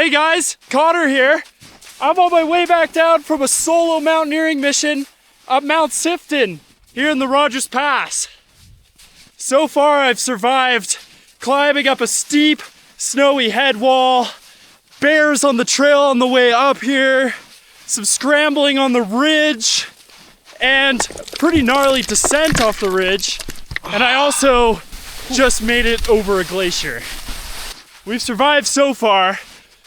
Hey guys, Connor here. I'm on my way back down from a solo mountaineering mission up Mt Sifton here in the Rogers Pass. So far I've survived climbing up a steep, snowy head wall, bears on the trail on the way up here, some scrambling on the ridge, and pretty gnarly descent off the ridge. And I also just made it over a glacier. We've survived so far,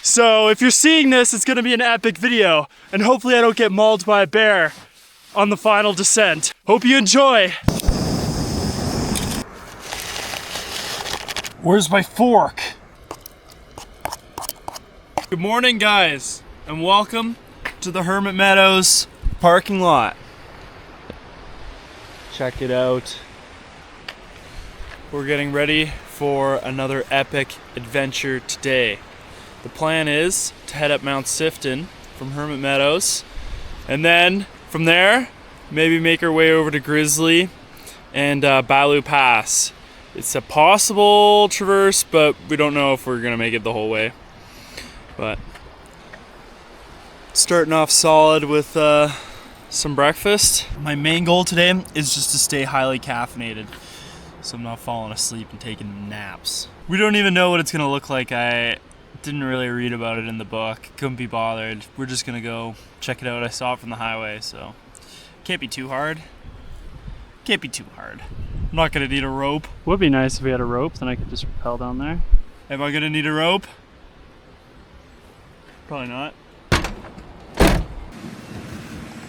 so if you're seeing this, it's gonna be an epic video, and hopefully I don't get mauled by a bear on the final descent. Hope you enjoy. Where's my fork? Good morning, guys, and welcome to the Hermit Meadows parking lot. Check it out. We're getting ready for another epic adventure today. The plan is to head up Mt Sifton from Hermit Meadows, and then from there, maybe make our way over to Grizzly and Balu Pass. It's a possible traverse, but we don't know if we're gonna make it the whole way. But starting off solid with some breakfast. My main goal today is just to stay highly caffeinated, so I'm not falling asleep and taking naps. We don't even know what it's gonna look like. I didn't really read about it in the book. Couldn't be bothered. We're just gonna go check it out. I saw it from the highway, so can't be too hard. Can't be too hard. I'm not gonna need a rope. Would be nice if we had a rope, then I could just rappel down there. Am I gonna need a rope? Probably not.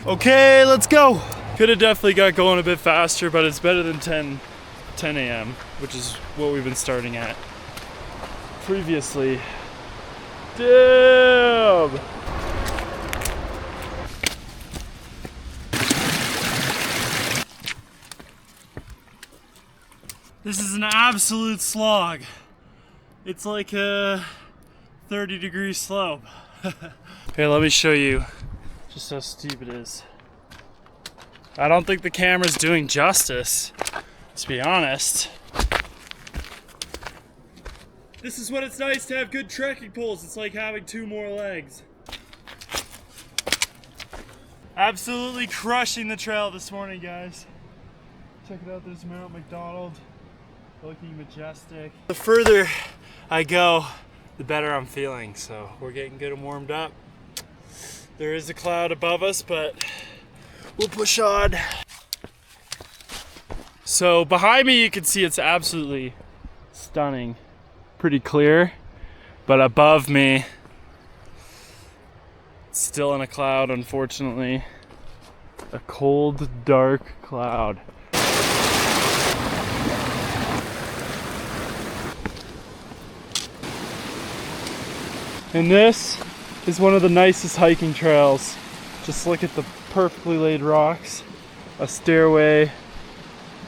Okay, let's go. Could have definitely got going a bit faster, but it's better than 10 a.m., which is what we've been starting at previously. Damn! This is an absolute slog. It's like a 30-degree slope. Here, let me show you just how steep it is. I don't think the camera's doing justice, to be honest. This is when it's nice to have good trekking poles. It's like having two more legs. Absolutely crushing the trail this morning, guys. Check it out, there's Mount McDonald, looking majestic. The further I go, the better I'm feeling, so we're getting good and warmed up. There is a cloud above us, but we'll push on. So behind me you can see it's absolutely stunning. Pretty clear, but above me it's still in a cloud, unfortunately. A cold, dark cloud. And this is one of the nicest hiking trails. Just look at the perfectly laid rocks. A stairway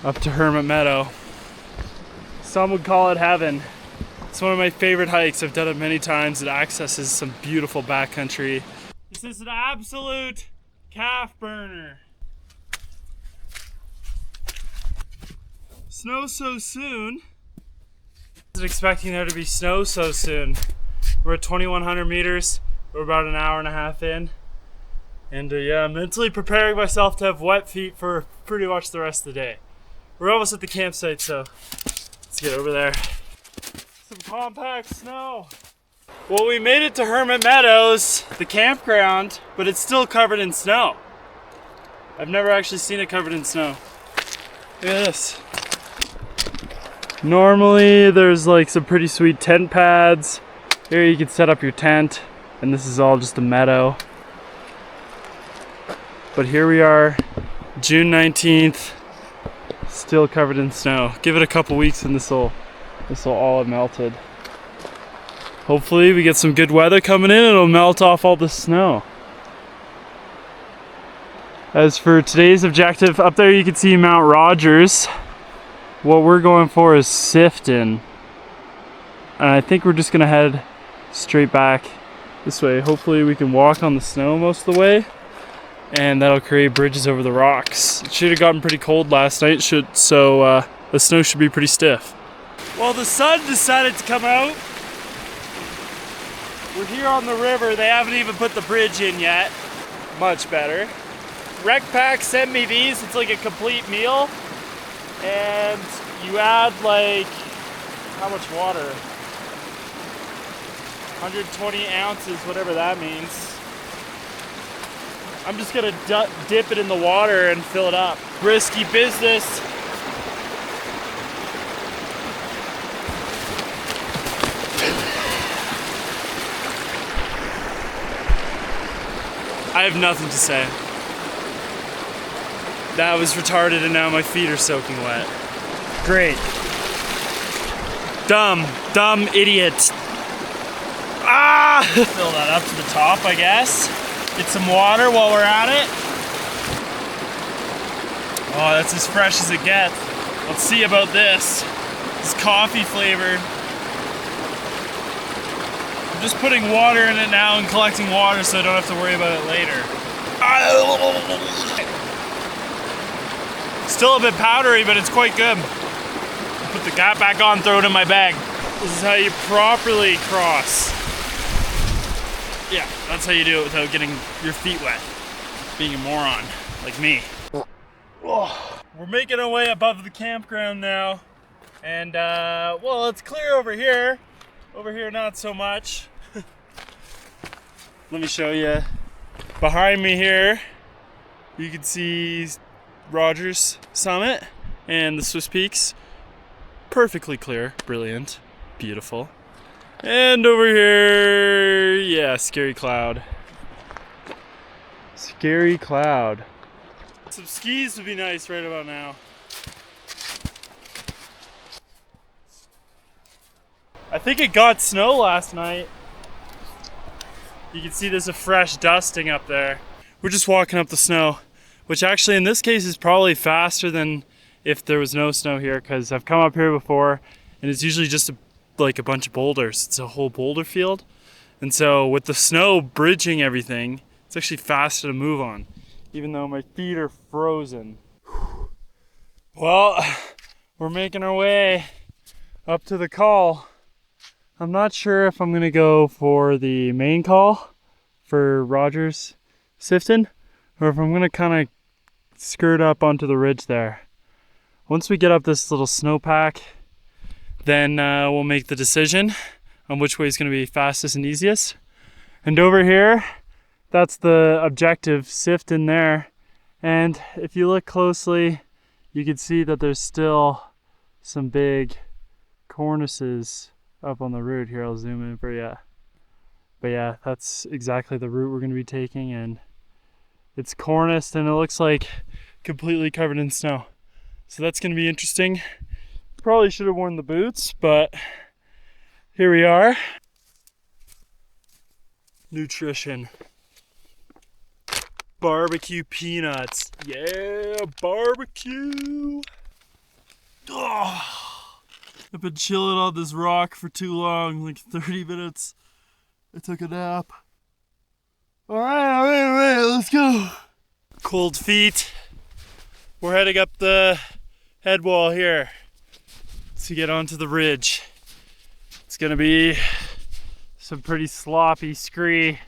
up to Hermit Meadow. Some would call it heaven. It's one of my favorite hikes. I've done it many times. It accesses some beautiful backcountry. This is an absolute calf burner. Snow so soon. I wasn't expecting there to be snow so soon. We're at 2,100 meters. We're about an hour and a half in. And yeah, I'm mentally preparing myself to have wet feet for pretty much the rest of the day. We're almost at the campsite, so let's get over there. Some compact snow. Well, we made it to Hermit Meadows, the campground, but it's still covered in snow. I've never actually seen it covered in snow. Look at this. Normally there's like some pretty sweet tent pads. Here you can set up your tent, and this is all just a meadow. But here we are, June 19th, still covered in snow. Give it a couple weeks and this will all have melted. Hopefully we get some good weather coming in and it'll melt off all the snow. As for today's objective, up there you can see Mount Rogers. What we're going for is Sifton. And I think we're just gonna head straight back this way. Hopefully we can walk on the snow most of the way, and that'll create bridges over the rocks. It should have gotten pretty cold last night, so the snow should be pretty stiff. Well, the sun decided to come out. We're here on the river. They haven't even put the bridge in yet. Much better. Rec Pack sent me these. It's like a complete meal. And you add like, how much water? 120 ounces, whatever that means. I'm just gonna dip it in the water and fill it up. Risky business. I have nothing to say. That was retarded and now my feet are soaking wet. Great. Dumb idiot. Ah! Fill that up to the top, I guess. Get some water while we're at it. Oh, that's as fresh as it gets. Let's see about this. It's coffee flavored. I'm just putting water in it now and collecting water so I don't have to worry about it later. Still a bit powdery, but it's quite good. Put the cap back on, throw it in my bag. This is how you properly cross. Yeah, that's how you do it without getting your feet wet. Being a moron, like me. Oh, we're making our way above the campground now. And, well, it's clear over here. Over here, not so much. Let me show you. Behind me here, you can see Rogers Summit and the Swiss Peaks. Perfectly clear, brilliant, beautiful. And over here, yeah, scary cloud. Scary cloud. Some skis would be nice right about now. I think it got snow last night. You can see there's a fresh dusting up there. We're just walking up the snow, which actually in this case is probably faster than if there was no snow here, because I've come up here before and it's usually just like a bunch of boulders. It's a whole boulder field. And so with the snow bridging everything, it's actually faster to move on, even though my feet are frozen. Well, we're making our way up to the call. I'm not sure if I'm gonna go for the main call for Rogers Sifton, or if I'm gonna kind of skirt up onto the ridge there. Once we get up this little snowpack, then we'll make the decision on which way is gonna be fastest and easiest. And over here, that's the objective, Sifton there. And if you look closely, you can see that there's still some big cornices up on the route here. I'll zoom in for you. But yeah, that's exactly the route we're going to be taking, and it's corniced and it looks like completely covered in snow. So that's going to be interesting. Probably should have worn the boots, but here we are. Nutrition. Barbecue peanuts. Yeah, barbecue. Oh. I've been chilling on this rock for too long, like 30 minutes. I took a nap. All right, let's go. Cold feet. We're heading up the head wall here to get onto the ridge. It's gonna be some pretty sloppy scree.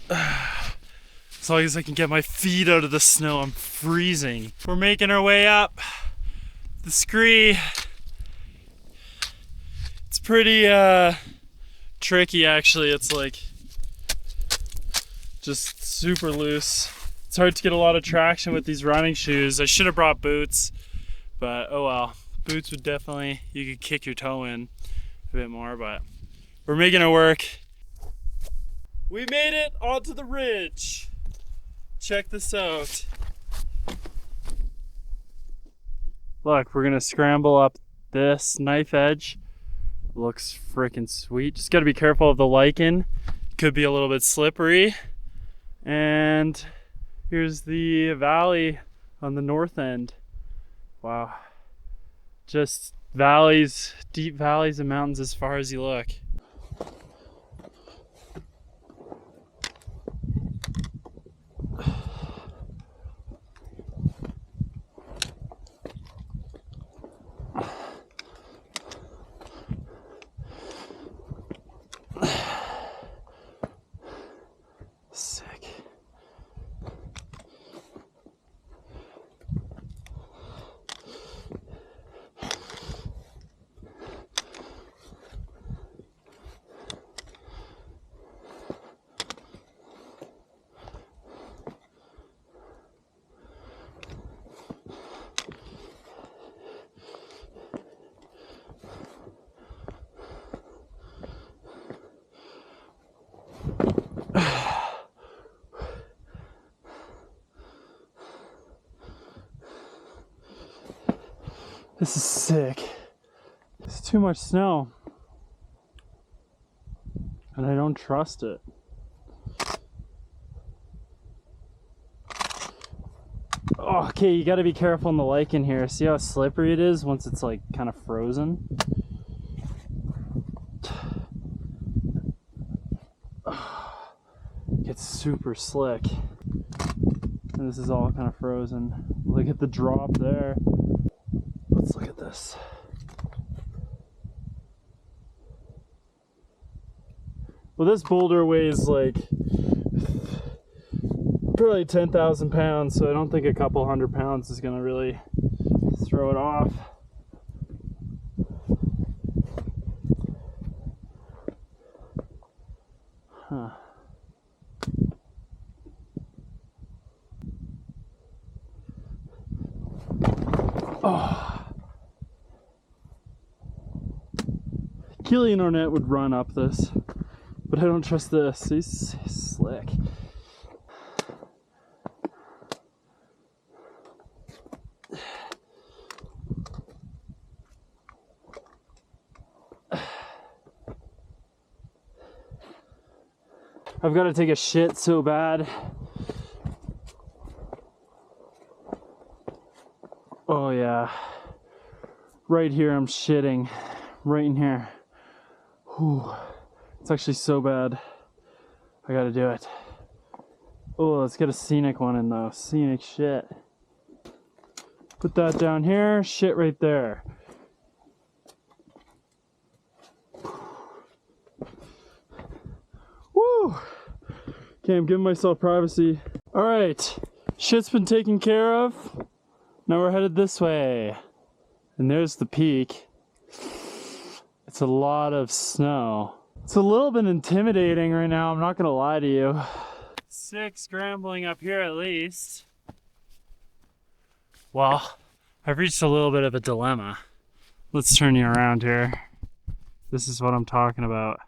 As long as I can get my feet out of the snow, I'm freezing. We're making our way up the scree. It's pretty tricky actually. It's like just super loose. It's hard to get a lot of traction with these running shoes. I should have brought boots, but oh well. Boots would definitely, you could kick your toe in a bit more, but we're making it work. We made it onto the ridge. Check this out. Look, we're gonna scramble up this knife edge. Looks freaking sweet. Just gotta be careful of the lichen. Could be a little bit slippery. And here's the valley on the north end. Wow. Just valleys, deep valleys and mountains as far as you look. Sick. This is sick. It's too much snow. And I don't trust it. Oh, okay, you gotta be careful on the lake in here. See how slippery it is once it's like kind of frozen? It gets super slick. And this is all kind of frozen. Look at the drop there. Let's look at this. Well, this boulder weighs like probably 10,000 pounds, so I don't think a couple 100 pounds is gonna really throw it off. Huh. Oh. Killian Ornette would run up this, but I don't trust this. He's slick. I've got to take a shit so bad. Oh yeah. Right here I'm shitting. Right in here. Whew. It's actually so bad. I gotta do it. Oh, let's get a scenic one in though. Scenic shit. Put that down here. Shit right there. Woo! Okay, I'm giving myself privacy. Alright. Shit's been taken care of. Now we're headed this way. And there's the peak. It's a lot of snow. It's a little bit intimidating right now, I'm not gonna lie to you. Sick scrambling up here at least. Well, I've reached a little bit of a dilemma. Let's turn you around here. This is what I'm talking about.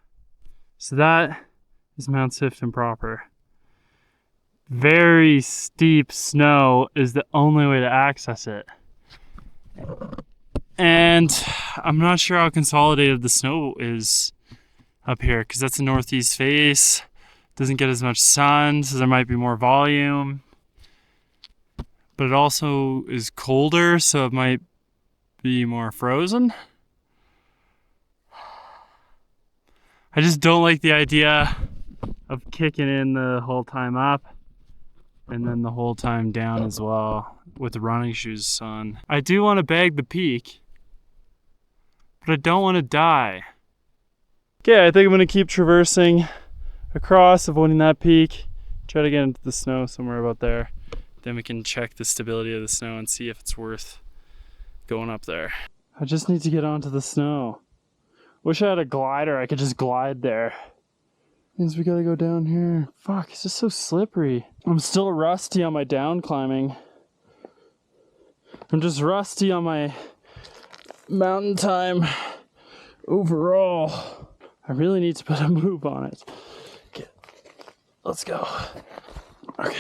So that is Mt Sifton proper. Very steep snow is the only way to access it. And I'm not sure how consolidated the snow is up here because that's a northeast face. Doesn't get as much sun, so there might be more volume. But it also is colder, so it might be more frozen. I just don't like the idea of kicking in the whole time up and then the whole time down as well with the running shoes on. I do want to bag the peak, but I don't want to die. Okay, I think I'm going to keep traversing across, avoiding that peak, try to get into the snow somewhere about there. Then we can check the stability of the snow and see if it's worth going up there. I just need to get onto the snow. Wish I had a glider, I could just glide there. Means we gotta go down here. Fuck, it's just so slippery. I'm still rusty on my down climbing. I'm just rusty on my mountain time overall. I really need to put a move on it. Okay, let's go. Okay,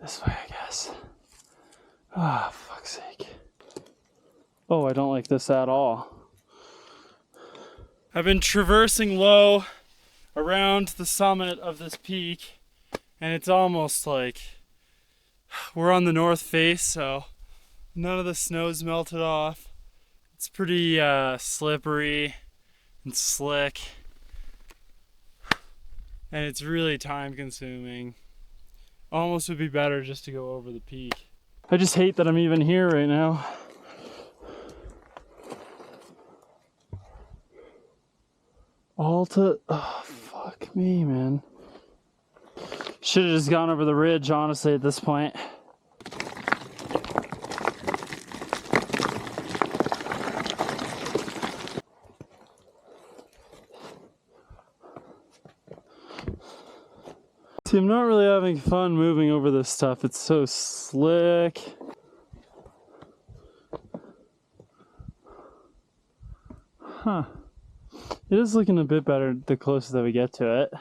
this way I guess. Ah, fuck's sake. Oh, I don't like this at all. I've been traversing low around the summit of this peak, and it's almost like we're on the north face, so none of the snow's melted off. It's pretty slippery and slick, and it's really time consuming. Almost would be better just to go over the peak. I just hate that I'm even here right now. Oh, fuck me, man. Should have just gone over the ridge, honestly, at this point. See, I'm not really having fun moving over this stuff. It's so slick. Huh. It is looking a bit better the closer that we get to it.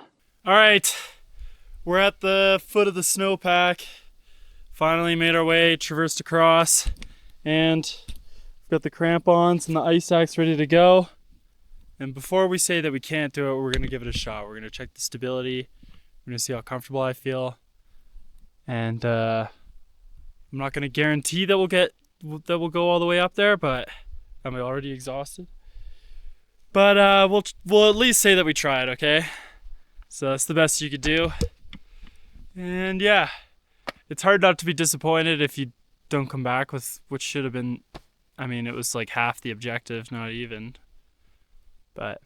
All right, we're at the foot of the snowpack. Finally made our way, traversed across, and we've got the crampons and the ice axe ready to go. And before we say that we can't do it, we're gonna give it a shot. We're gonna check the stability. We're gonna see how comfortable I feel. And I'm not gonna guarantee that we'll go all the way up there, but I'm already exhausted. But we'll at least say that we tried, okay? So that's the best you could do. And yeah, it's hard not to be disappointed if you don't come back with what should have been, I mean, it was like half the objective, not even. But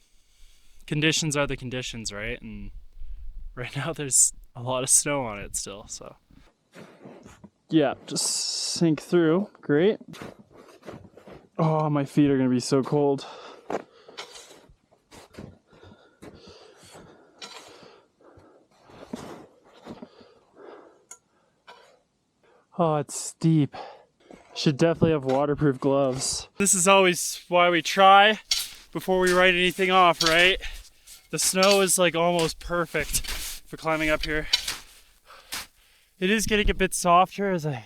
conditions are the conditions, right? And right now there's a lot of snow on it still, so. Yeah, just sink through. Great. Oh, my feet are gonna be so cold. Oh, it's steep. Should definitely have waterproof gloves. This is always why we try before we write anything off, right? The snow is like almost perfect for climbing up here. It is getting a bit softer as I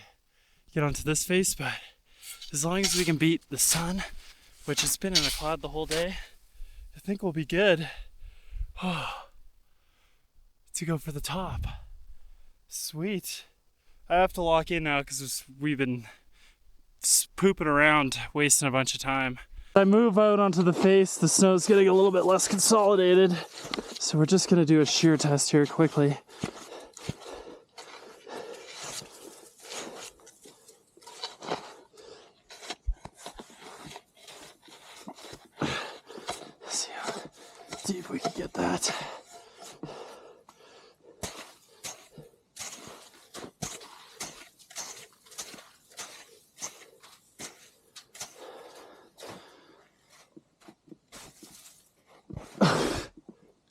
get onto this face, but as long as we can beat the sun, which has been in a cloud the whole day, I think we'll be good. Oh, to go for the top. Sweet. I have to lock in now because we've been pooping around, wasting a bunch of time. I move out onto the face, the snow's getting a little bit less consolidated. So we're just gonna do a shear test here quickly. See how deep we can get that.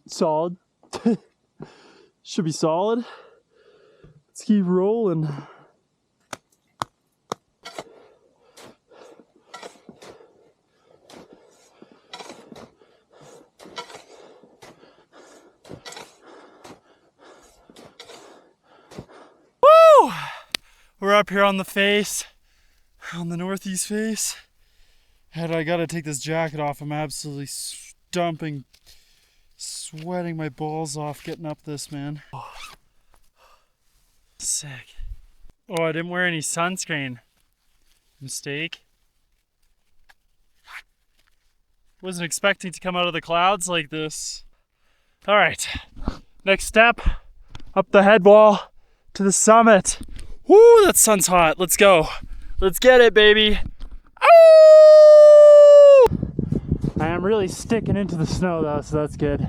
Solid. Should be solid. Let's keep rolling. Woo! We're up here on the face, on the northeast face. And I gotta take this jacket off. I'm absolutely stumping, sweating my balls off getting up this, man. Oh. Sick. Oh, I didn't wear any sunscreen. Mistake. Wasn't expecting to come out of the clouds like this. All right, next step, up the head wall to the summit. Woo, that sun's hot. Let's go. Let's get it, baby. Ow! I am really sticking into the snow though, so that's good.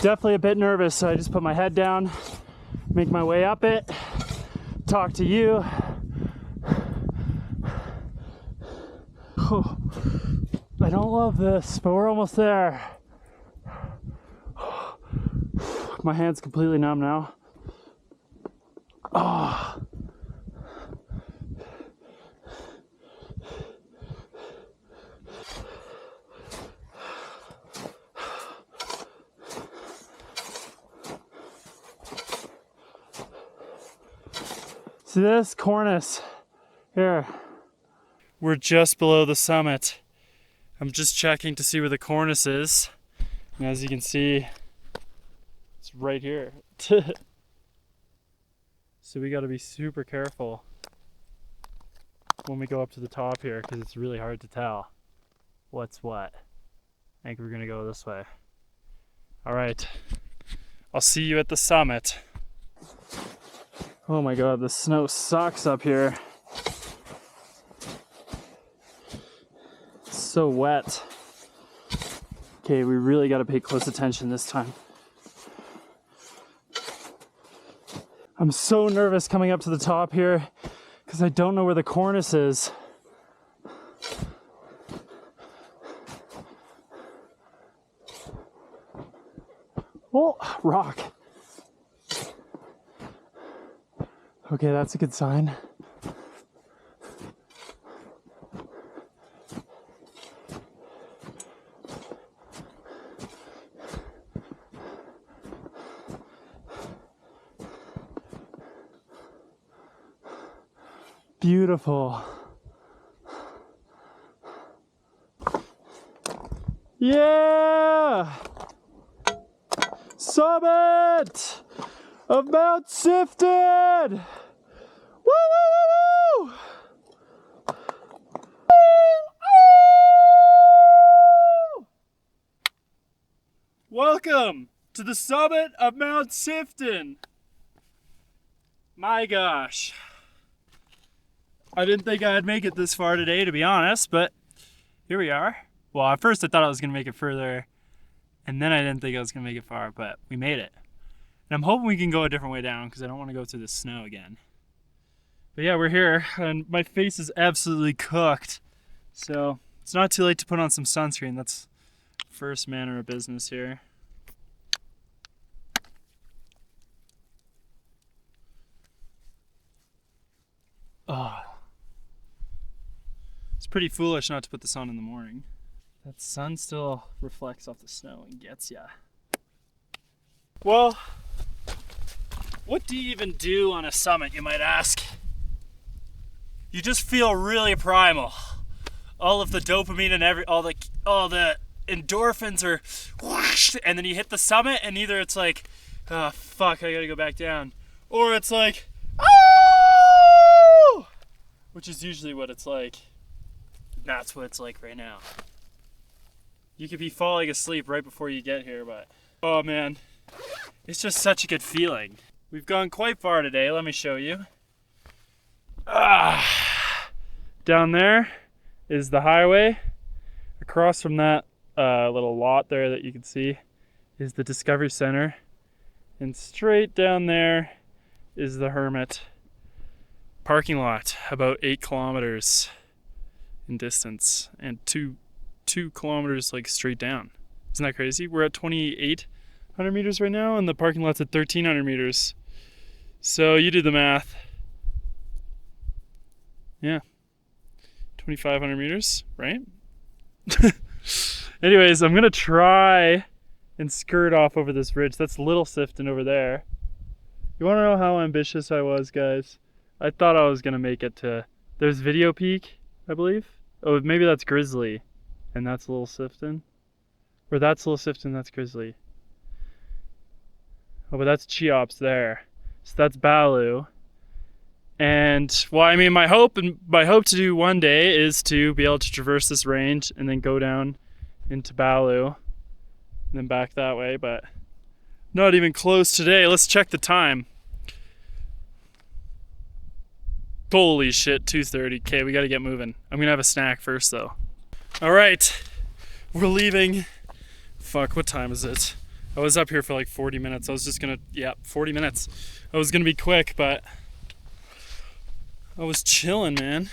Definitely a bit nervous, so I just put my head down, make my way up it, talk to you. Oh, I don't love this, but we're almost there. My hand's completely numb now. Oh. See this cornice here. We're just below the summit. I'm just checking to see where the cornice is. And as you can see, it's right here. So we gotta be super careful when we go up to the top here because it's really hard to tell what's what. I think we're gonna go this way. All right, I'll see you at the summit. Oh my god, the snow sucks up here. It's so wet. Okay, we really got to pay close attention this time. I'm so nervous coming up to the top here because I don't know where the cornice is. Oh, rock. Okay, that's a good sign. Beautiful. Yeah! Summit of Mt Sifton! Woo, woo, woo, woo! Welcome to the summit of Mt Sifton. My gosh. I didn't think I'd make it this far today, to be honest, but here we are. Well, at first I thought I was going to make it further, and then I didn't think I was going to make it far, but we made it. And I'm hoping we can go a different way down because I don't want to go through the snow again. But yeah, we're here, and my face is absolutely cooked. So it's not too late to put on some sunscreen. That's first manner of business here. Oh. It's pretty foolish not to put this on in the morning. That sun still reflects off the snow and gets ya. Well, what do you even do on a summit, you might ask? You just feel really primal. All of the dopamine and all the endorphins are whoosh, and then you hit the summit and either it's like, oh fuck, I gotta go back down. Or it's like, oh! Which is usually what it's like. That's what it's like right now. You could be falling asleep right before you get here, but oh man, it's just such a good feeling. We've gone quite far today. Let me show you. Down there is the highway. Across from that little lot there that you can see is the Discovery Center. And straight down there is the Hermit parking lot, about 8 kilometers in distance and 2 kilometers like straight down. Isn't that crazy? We're at 2,800 meters right now and the parking lot's at 1,300 meters. So you do the math. Yeah. 2,500 meters, right? Anyways, I'm gonna try and skirt off over this ridge. That's Little Sifton over there. You wanna know how ambitious I was, guys? I thought I was gonna make it to, there's Video Peak, I believe. Oh, maybe that's Grizzly, and that's Little Sifton. Or that's Little Sifton, that's Grizzly. Oh, but that's Cheops there. So that's Balu. And, well, I mean, my hope to do one day is to be able to traverse this range and then go down into Balu and then back that way, but not even close today. Let's check the time. Holy shit, 2:30. Okay, we gotta get moving. I'm gonna have a snack first though. All right, we're leaving. Fuck, what time is it? I was up here for like 40 minutes. I was just gonna, 40 minutes. I was gonna be quick, but I was chilling, man.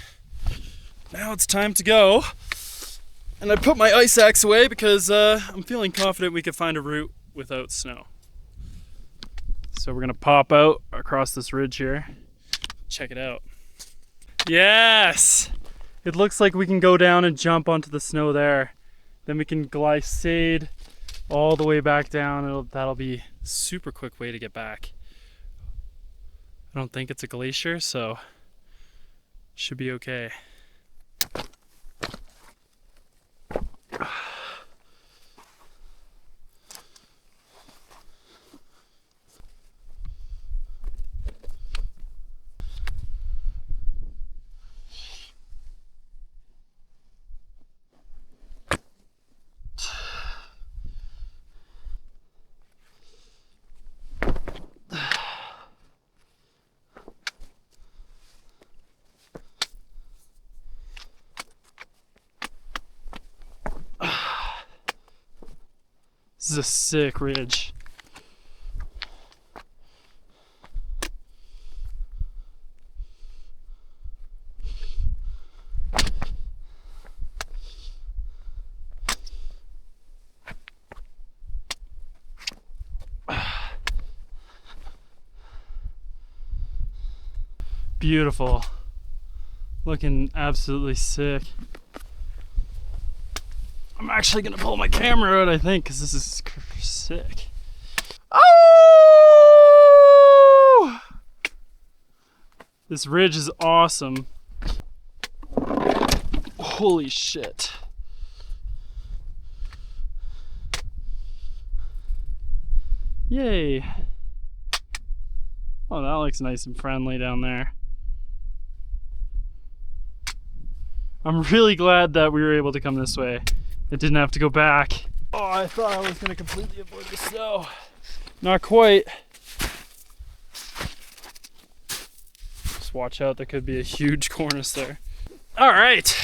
Now it's time to go. And I put my ice axe away because I'm feeling confident we could find a route without snow. So we're gonna pop out across this ridge here. Check it out. Yes! It looks like we can go down and jump onto the snow there. Then we can glissade all the way back down. That'll be a super quick way to get back. I don't think it's a glacier, so should be okay. This is a sick ridge. Beautiful. Looking absolutely sick. I'm actually gonna pull my camera out, I think, because this is sick. Oh! This ridge is awesome. Holy shit. Yay. Oh, that looks nice and friendly down there. I'm really glad that we were able to come this way. It didn't have to go back. Oh, I thought I was going to completely avoid the snow. Not quite. Just watch out, there could be a huge cornice there. All right.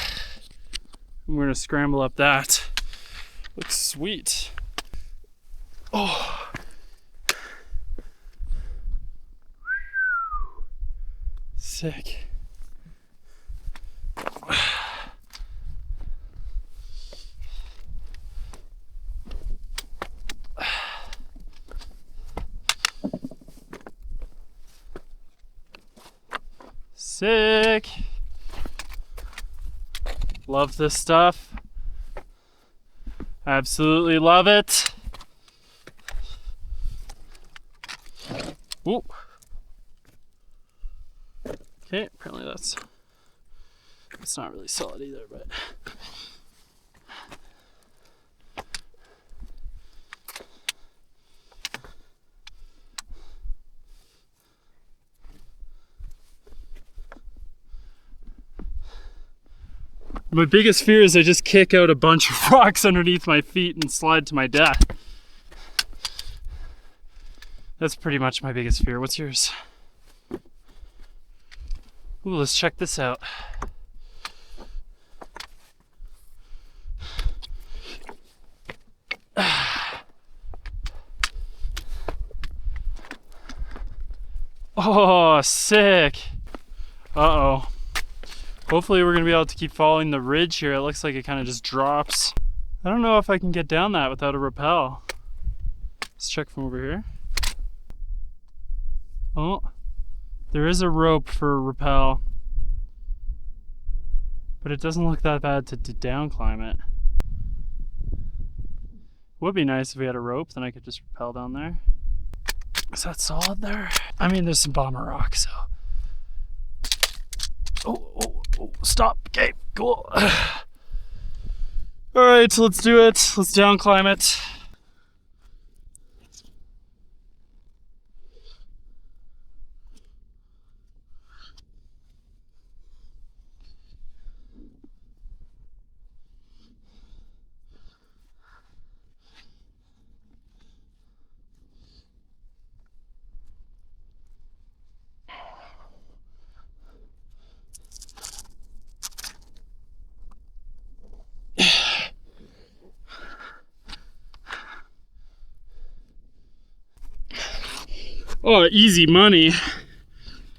I'm going to scramble up that. Looks sweet. Oh. Sick. Sick. Love this stuff. Absolutely love it. Ooh. Okay, apparently that's not really solid either, but my biggest fear is I just kick out a bunch of rocks underneath my feet and slide to my death. That's pretty much my biggest fear. What's yours? Ooh, let's check this out. Oh, sick. Uh-oh. Hopefully we're gonna be able to keep following the ridge here. It looks like it kind of just drops. I don't know if I can get down that without a rappel. Let's check from over here. Oh, there is a rope for a rappel, but it doesn't look that bad to down climb it. Would be nice if we had a rope, then I could just rappel down there. Is that solid there? I mean, there's some bomber rock, so. Oh, stop. Okay, cool. All right, so let's do it. Let's down climb it. Oh, easy money.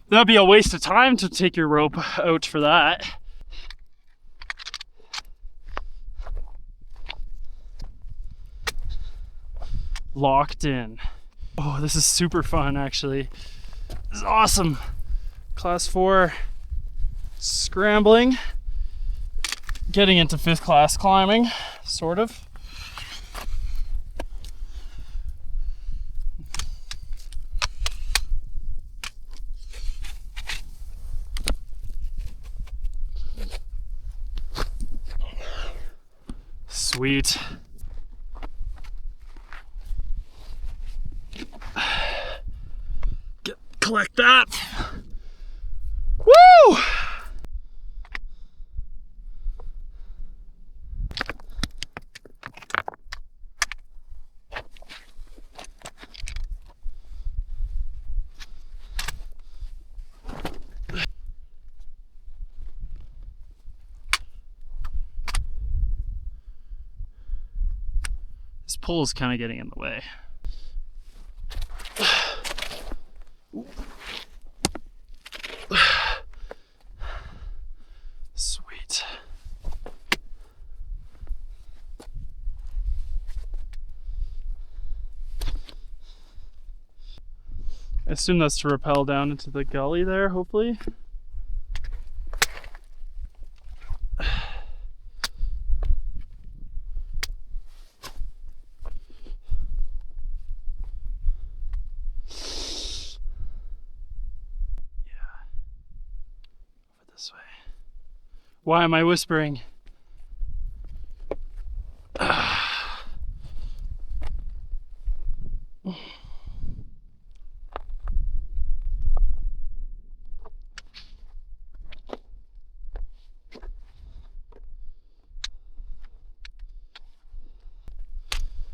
That'd be a waste of time to take your rope out for that. Locked in. Oh, this is super fun, actually. This is awesome. Class 4 scrambling. Getting into 5th class climbing, sort of. Sweet. Collect that. Woo! This This pole's kind of getting in the way. Sweet. I assume that's to rappel down into the gully there, hopefully. This way. Why am I whispering?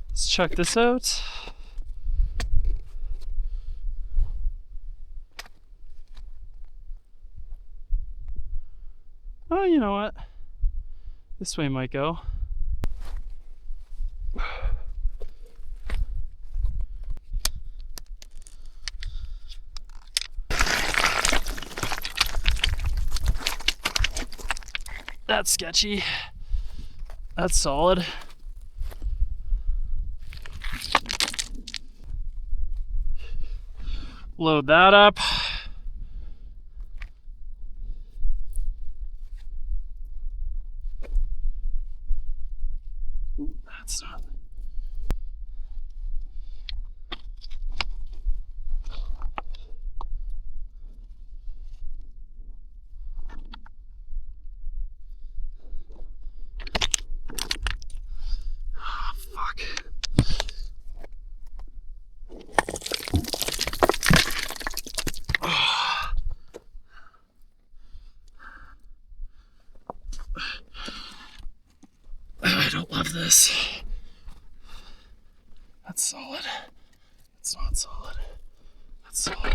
Let's check this out. Oh, you know what? This way might go. That's sketchy. That's solid. Load that up. Ooh, that's not. Oh, fuck. I don't love this. That's solid. It's not solid. That's solid.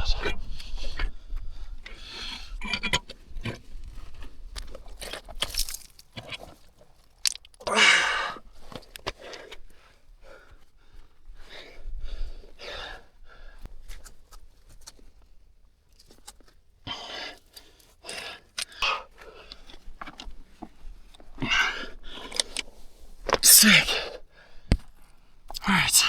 Sick. All right.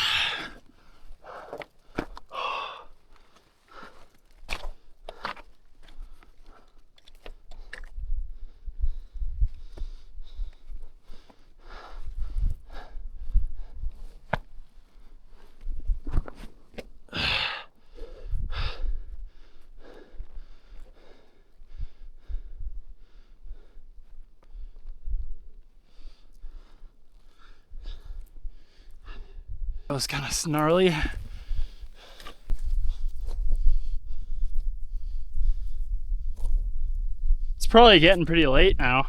That was kind of gnarly. It's probably getting pretty late now.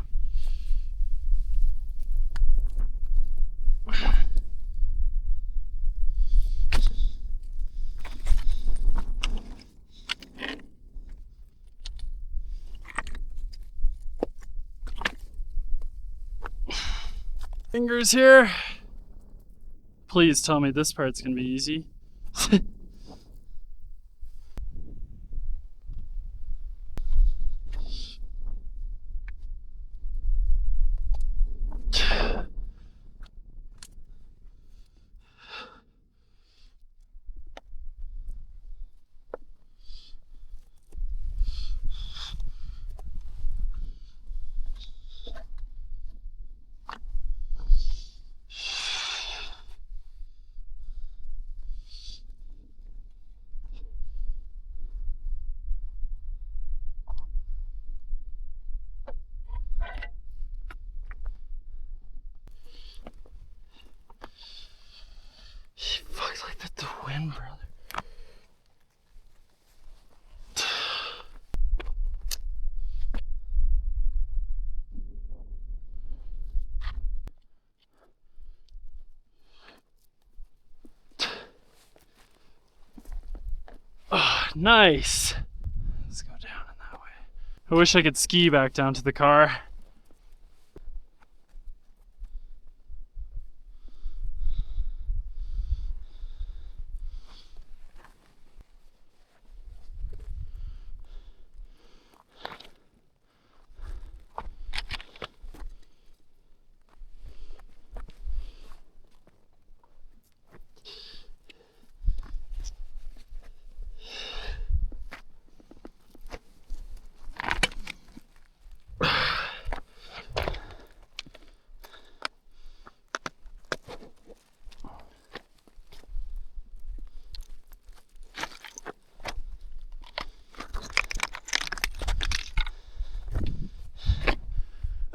Fingers here. Please tell me this part's gonna be easy. Fuck, like the wind, brother. Oh, nice. Let's go down in that way. I wish I could ski back down to the car.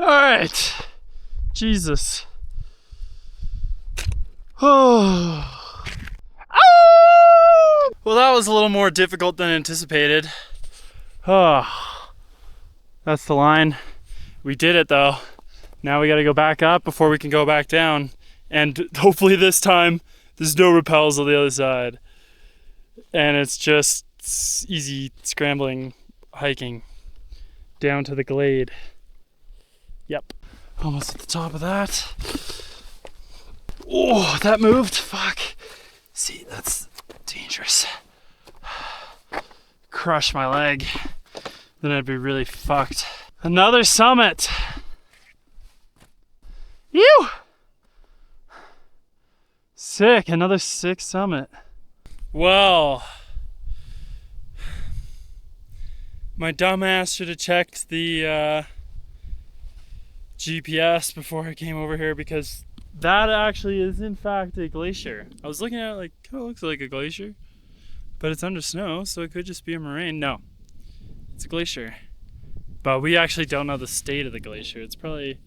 All right. Jesus. Oh. Well, that was a little more difficult than anticipated. Oh. That's the line. We did it though. Now we gotta go back up before we can go back down. And hopefully this time there's no rappels on the other side. And it's just easy scrambling, hiking down to the glade. Yep. Almost at the top of that. Oh, that moved. Fuck. See, that's dangerous. Crush my leg. Then I'd be really fucked. Another summit. Ew. Sick. Another sick summit. Well, my dumbass should have checked the GPS before I came over here, because that actually is in fact a glacier. I was looking at it like, oh, it looks like a glacier, but it's under snow, so it could just be a moraine. No, it's a glacier. But we actually don't know the state of the glacier. It's probably,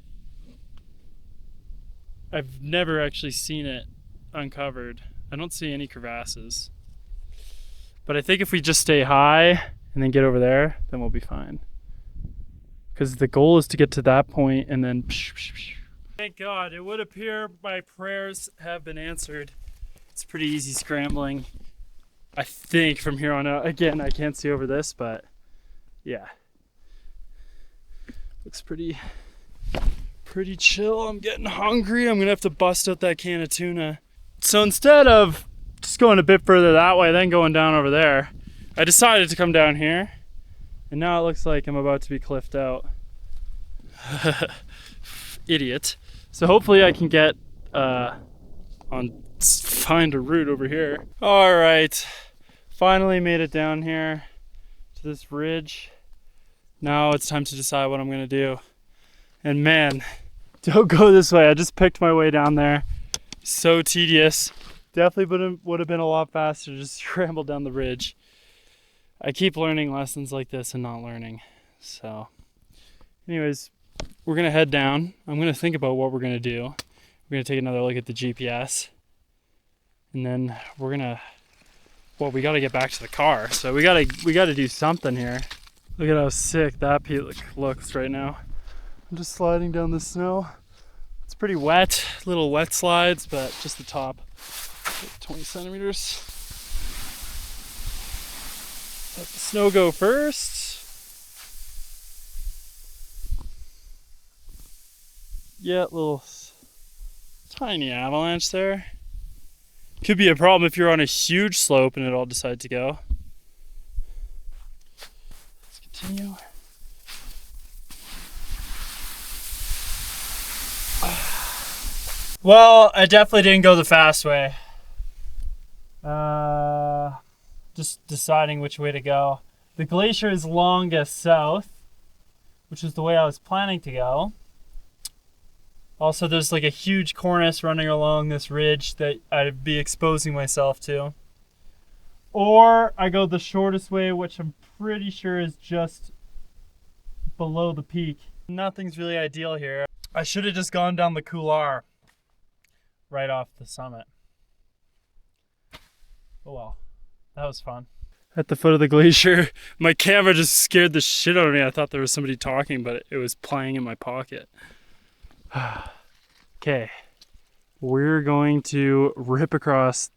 I've never actually seen it uncovered. I don't see any crevasses. But I think if we just stay high and then get over there, then we'll be fine. Because the goal is to get to that point and then... Thank God, it would appear my prayers have been answered. It's pretty easy scrambling, I think, from here on out. Again, I can't see over this, but yeah. Looks pretty chill. I'm getting hungry. I'm gonna have to bust out that can of tuna. So instead of just going a bit further that way, then going down over there, I decided to come down here, and now it looks like I'm about to be cliffed out. Idiot. So hopefully I can get find a route over here. All right, finally made it down here to this ridge. Now it's time to decide what I'm gonna do. And man, don't go this way. I just picked my way down there. So tedious. Definitely would have been a lot faster to just scramble down the ridge. I keep learning lessons like this and not learning. So anyways, we're gonna head down. I'm gonna think about what we're gonna do. We're gonna take another look at the GPS. And then we're gonna, well, we gotta get back to the car. So we gotta do something here. Look at how sick that peak looks right now. I'm just sliding down the snow. It's pretty wet, little wet slides, but just the top. 20 centimeters. Let the snow go first. Yeah, little tiny avalanche there. Could be a problem if you're on a huge slope and it all decides to go. Let's continue. Well, I definitely didn't go the fast way. Just deciding which way to go. The glacier is longest south, which is the way I was planning to go. Also, there's like a huge cornice running along this ridge that I'd be exposing myself to. Or I go the shortest way, which I'm pretty sure is just below the peak. Nothing's really ideal here. I should have just gone down the couloir right off the summit. Oh well, that was fun. At the foot of the glacier, my camera just scared the shit out of me. I thought there was somebody talking, but it was playing in my pocket. Okay, we're going to rip across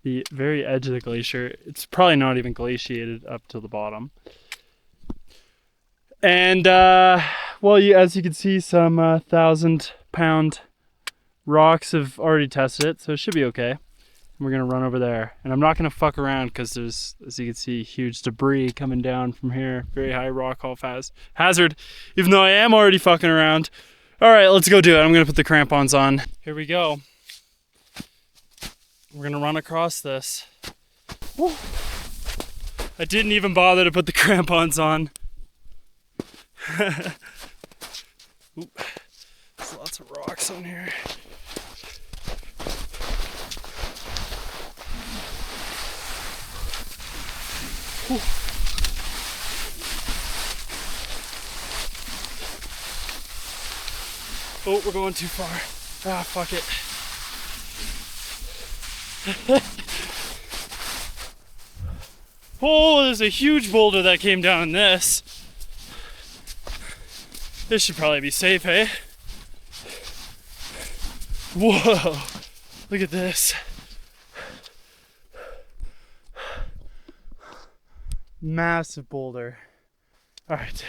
the very edge of the glacier. It's probably not even glaciated up to the bottom. And, well, as you can see, some 1,000-pound rocks have already tested it, so it should be okay. And we're gonna run over there. And I'm not gonna fuck around because there's, as you can see, huge debris coming down from here. Very high rock fall hazard, even though I am already fucking around. All right, let's go do it. I'm gonna put the crampons on. Here we go. We're gonna run across this. Woo. I didn't even bother to put the crampons on. Ooh, there's lots of rocks on here. Ooh. Oh, we're going too far. Ah, fuck it. Oh, there's a huge boulder that came down in this. This should probably be safe, hey? Whoa, look at this. Massive boulder. All right,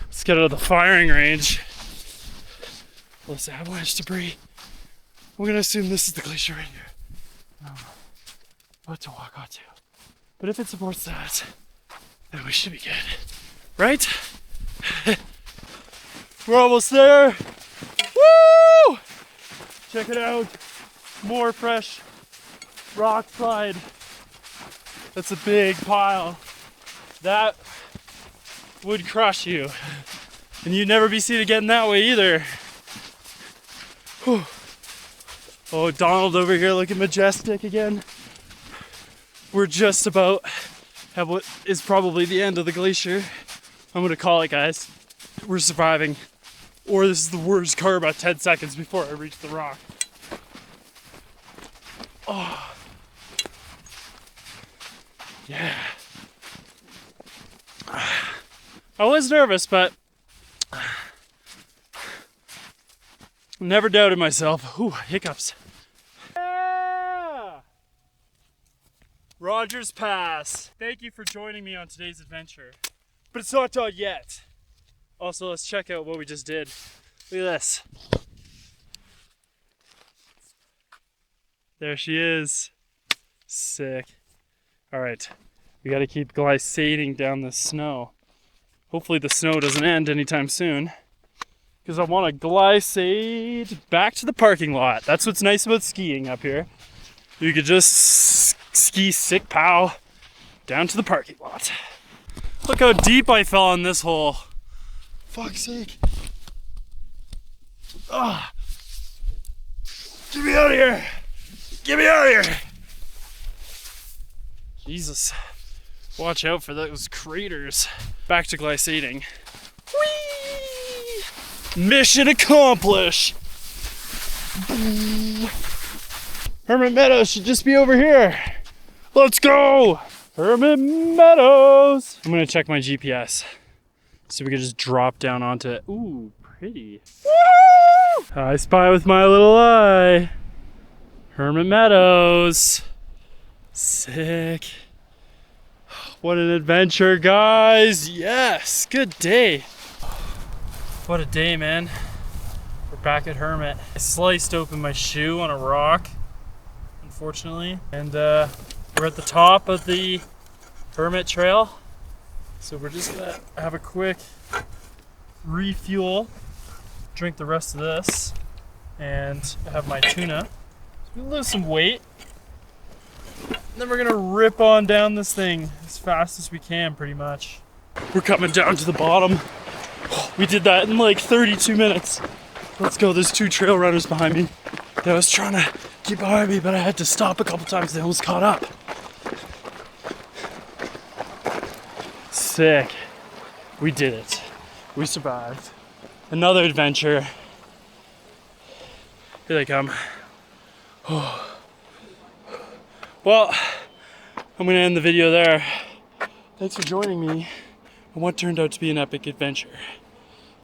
let's get out of the firing range. This avalanche debris. I'm gonna assume this is the glacier right here. What to walk onto. But if it supports that, then we should be good. Right? We're almost there. Woo! Check it out. More fresh rock slide. That's a big pile. That would crush you. And you'd never be seen again that way either. Whew. Oh, Donald over here looking majestic again. We're just about at what is probably the end of the glacier. I'm gonna call it, guys. We're surviving. Or this is the worst car about 10 seconds before I reach the rock. Oh. Yeah. I was nervous, but never doubted myself. Ooh, hiccups. Yeah! Rogers Pass. Thank you for joining me on today's adventure. But it's not done yet. Also, let's check out what we just did. Look at this. There she is. Sick. All right, we gotta keep glycating down the snow. Hopefully the snow doesn't end anytime soon, because I want to glycate back to the parking lot. That's what's nice about skiing up here. You could just ski sick pow down to the parking lot. Look how deep I fell in this hole. Fuck's sake. Ah. Get me out of here. Get me out of here. Jesus. Watch out for those craters. Back to glycating. Whee! Mission accomplished. Hermit Meadows should just be over here. Let's go. Hermit Meadows. I'm gonna check my GPS. So we can just drop down onto it. Ooh, pretty. Woo! I spy with my little eye. Hermit Meadows. Sick. What an adventure, guys. Yes, good day. What a day, man. We're back at Hermit. I sliced open my shoe on a rock, unfortunately. And we're at the top of the Hermit Trail. So we're just gonna have a quick refuel, drink the rest of this, and have my tuna. So we lose some weight. Then we're gonna rip on down this thing as fast as we can, pretty much. We're coming down to the bottom. We did that in like 32 minutes. Let's go, there's 2 trail runners behind me. They was trying to get behind me, but I had to stop a couple times. They almost caught up. Sick. We did it. We survived. Another adventure. Here they come. Well, I'm gonna end the video there. Thanks for joining me on what turned out to be an epic adventure.